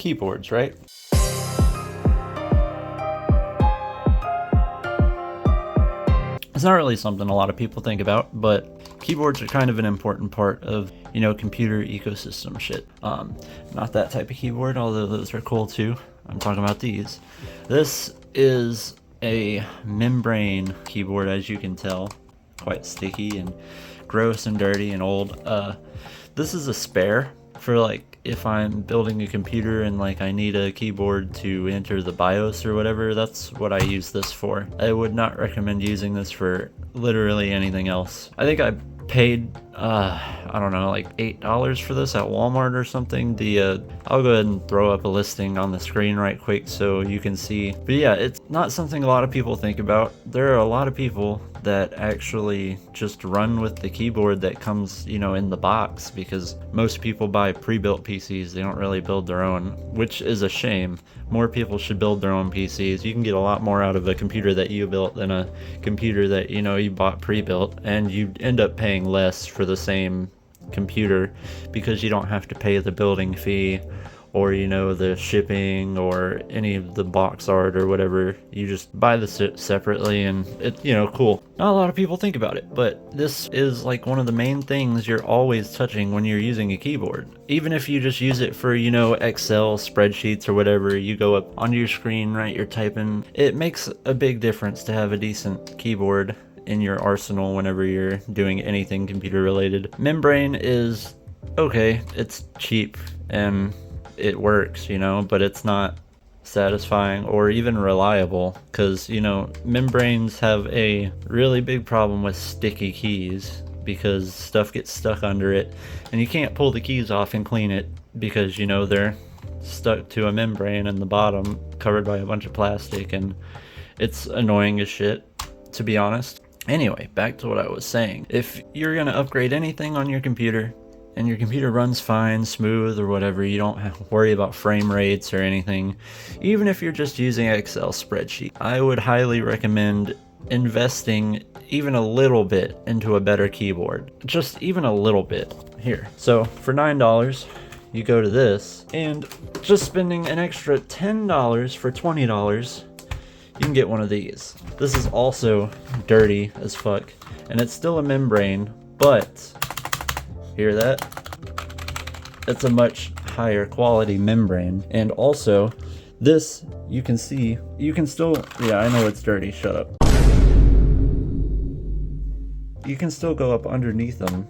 keyboards, right? It's not really something a lot of people think about, but keyboards are kind of an important part of, computer ecosystem shit. Not that type of keyboard, although those are cool too. I'm talking about these. This is a membrane keyboard, as you can tell. Quite sticky and gross and dirty and old. This is a spare for like if I'm building a computer and like I need a keyboard to enter the BIOS or whatever. That's what I use this for. I would not recommend using this for literally anything else. I think I paid I don't know, like $8 for this at Walmart or something. I'll go ahead and throw up a listing on the screen right quick so you can see. But yeah, it's not something a lot of people think about. There are a lot of people that actually just run with the keyboard that comes, in the box, because most people buy pre-built PCs. They don't really build their own, which is a shame. More people should build their own PCs. You can get a lot more out of a computer that you built than a computer that, you bought pre-built, and you end up paying less for the same computer because you don't have to pay the building fee or the shipping or any of the box art or whatever. You just buy this separately, and it's cool. Not a lot of people think about it, but this is like one of the main things you're always touching when you're using a keyboard. Even if you just use it for Excel spreadsheets or whatever, you go up onto your screen, right, you're typing. It makes a big difference to have a decent keyboard in your arsenal whenever you're doing anything computer related. Membrane is okay, it's cheap and it works, but it's not satisfying or even reliable, because membranes have a really big problem with sticky keys because stuff gets stuck under it and you can't pull the keys off and clean it because they're stuck to a membrane in the bottom covered by a bunch of plastic, and it's annoying as shit, to be honest. Anyway, back to what I was saying. If you're gonna upgrade anything on your computer and your computer runs fine, smooth, or whatever, you don't have to worry about frame rates or anything, even if you're just using Excel spreadsheet, I would highly recommend investing even a little bit into a better keyboard. Just even a little bit. Here. So for $9, you go to this, and just spending an extra $10 for $20, you can get one of these. This is also dirty as fuck, and it's still a membrane, but hear that? It's a much higher quality membrane. And also, this, you can see, you can still, yeah, I know it's dirty, shut up. You can still go up underneath them,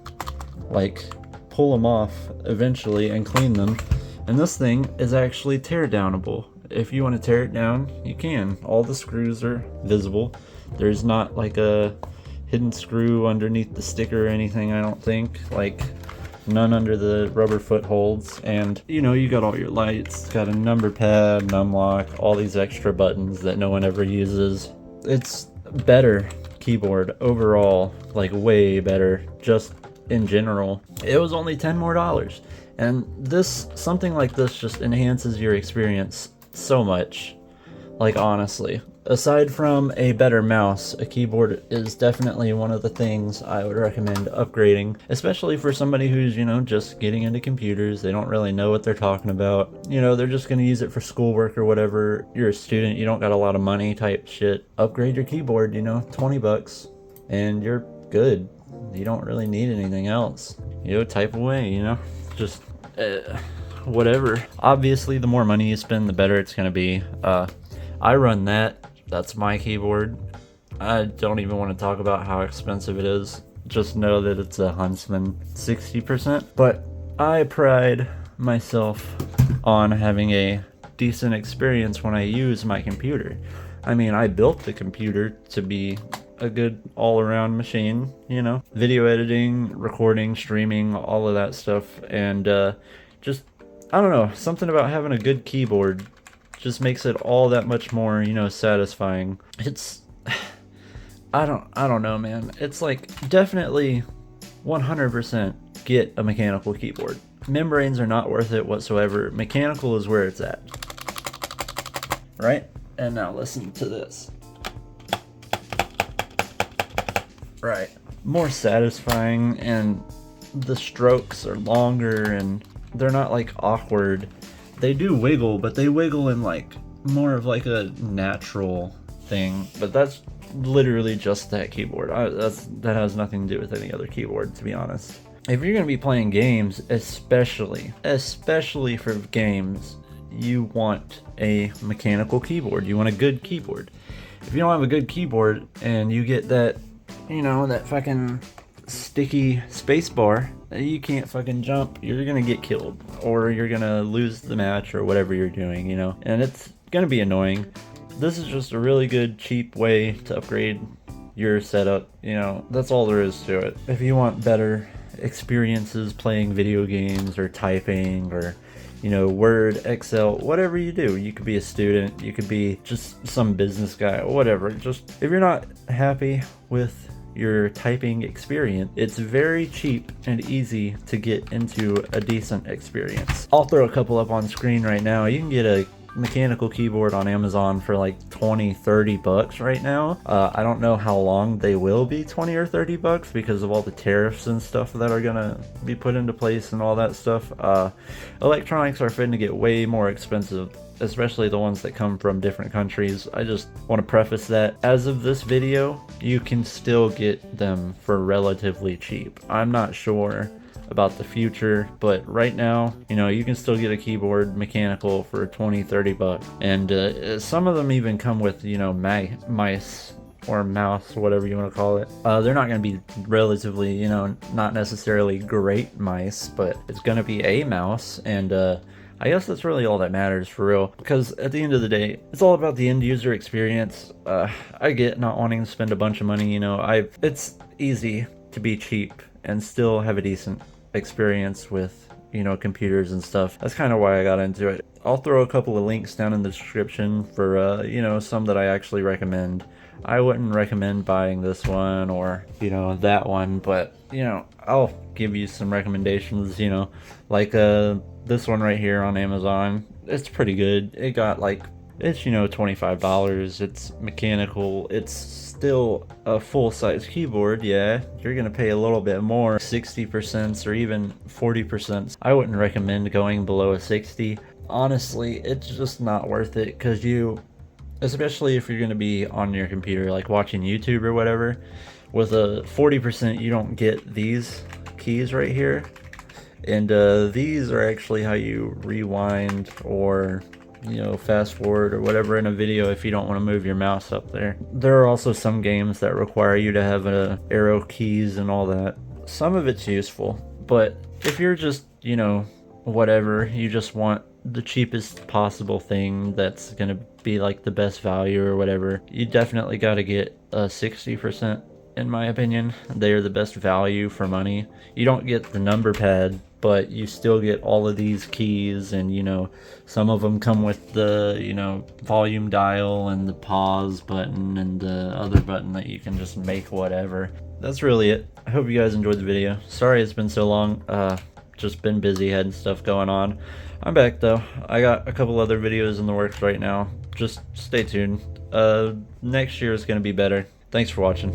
like pull them off eventually and clean them. And this thing is actually tear downable. If you want to tear it down, you can. All the screws are visible. There's not like a hidden screw underneath the sticker or anything, I don't think. Like, none under the rubber footholds. And you got all your lights, got a number pad, num lock, all these extra buttons that no one ever uses. It's better keyboard overall, like way better, just in general. It was only $10 more, and something like this just enhances your experience so much. Like, honestly, aside from a better mouse, a keyboard is definitely one of the things I would recommend upgrading, especially for somebody who's, just getting into computers. They don't really know what they're talking about. They're just going to use it for schoolwork or whatever. You're a student, you don't got a lot of money type shit. Upgrade your keyboard, $20, and you're good. You don't really need anything else. Type away, just whatever. Obviously, the more money you spend, the better it's going to be. I run that. That's my keyboard. I don't even want to talk about how expensive it is. Just know that it's a Huntsman 60%. But I pride myself on having a decent experience when I use my computer. I mean, I built the computer to be a good all-around machine, video editing, recording, streaming, all of that stuff. And just, I don't know, something about having a good keyboard just makes it all that much more, satisfying. It's, I don't know, man. It's like, definitely 100% get a mechanical keyboard. Membranes are not worth it whatsoever. Mechanical is where it's at. Right? And now listen to this. Right. More satisfying, and the strokes are longer, and they're not like awkward. they do wiggle, but they wiggle in like more of like a natural thing. But that's literally just that keyboard. That has nothing to do with any other keyboard, to be honest. If you're gonna be playing games, especially for games, you want a mechanical keyboard. You want a good keyboard. If you don't have a good keyboard and you get that, you know, that fucking sticky space bar, you can't fucking jump, you're gonna get killed, or you're gonna lose the match, or whatever you're doing, you know, and it's gonna be annoying. This is just a really good, cheap way to upgrade your setup, you know, that's all there is to it. If you want better experiences playing video games, or typing, or, you know, Word, Excel, whatever you do. You could be a student, you could be just some business guy, whatever. Just, if you're not happy with your typing experience, it's very cheap and easy to get into a decent experience. I'll throw a couple up on screen right now. You can get a mechanical keyboard on Amazon for like 20-30 bucks right now. I don't know how long they will be 20 or 30 bucks because of all the tariffs and stuff that are gonna be put into place and all that stuff. Electronics are fitting to get way more expensive, especially the ones that come from different countries. I just want to preface that as of this video, you can still get them for relatively cheap. I'm not sure about the future, but right now, you know, you can still get a keyboard mechanical for 20-30 bucks, and some of them even come with, you know, mice or mouse, whatever you want to call it. They're not going to be relatively, you know, not necessarily great mice, but it's going to be a mouse, and I guess that's really all that matters, for real, because at the end of the day, it's all about the end user experience. I get not wanting to spend a bunch of money, you know, it's easy to be cheap and still have a decent experience with, you know, computers and stuff. That's kind of why I got into it. I'll throw a couple of links down in the description for, you know, some that I actually recommend. I wouldn't recommend buying this one or, you know, that one, but, you know, I'll give you some recommendations, you know, like this one right here on Amazon. It's pretty good. It got like, it's, you know, $25. It's mechanical. It's still a full-size keyboard. Yeah, you're gonna pay a little bit more, 60% or even 40%. I wouldn't recommend going below a 60. Honestly, it's just not worth it, because especially if you're gonna be on your computer, like watching YouTube or whatever, with a 40%, you don't get these keys right here, and these are actually how you rewind or, you know, fast forward or whatever in a video if you don't want to move your mouse up there. There are also some games that require you to have arrow keys and all that. Some of it's useful, but if you're just, you know, whatever, you just want the cheapest possible thing that's gonna be like the best value or whatever, you definitely got to get a 60%, in my opinion. They are the best value for money. You don't get the number pad, but you still get all of these keys, and, you know, some of them come with the, you know, volume dial and the pause button and the other button that you can just make whatever. That's really it. I hope you guys enjoyed the video. Sorry it's been so long. Just been busy, had stuff going on. I'm back though. I got a couple other videos in the works right now. Just stay tuned. Next year is gonna be better. Thanks for watching.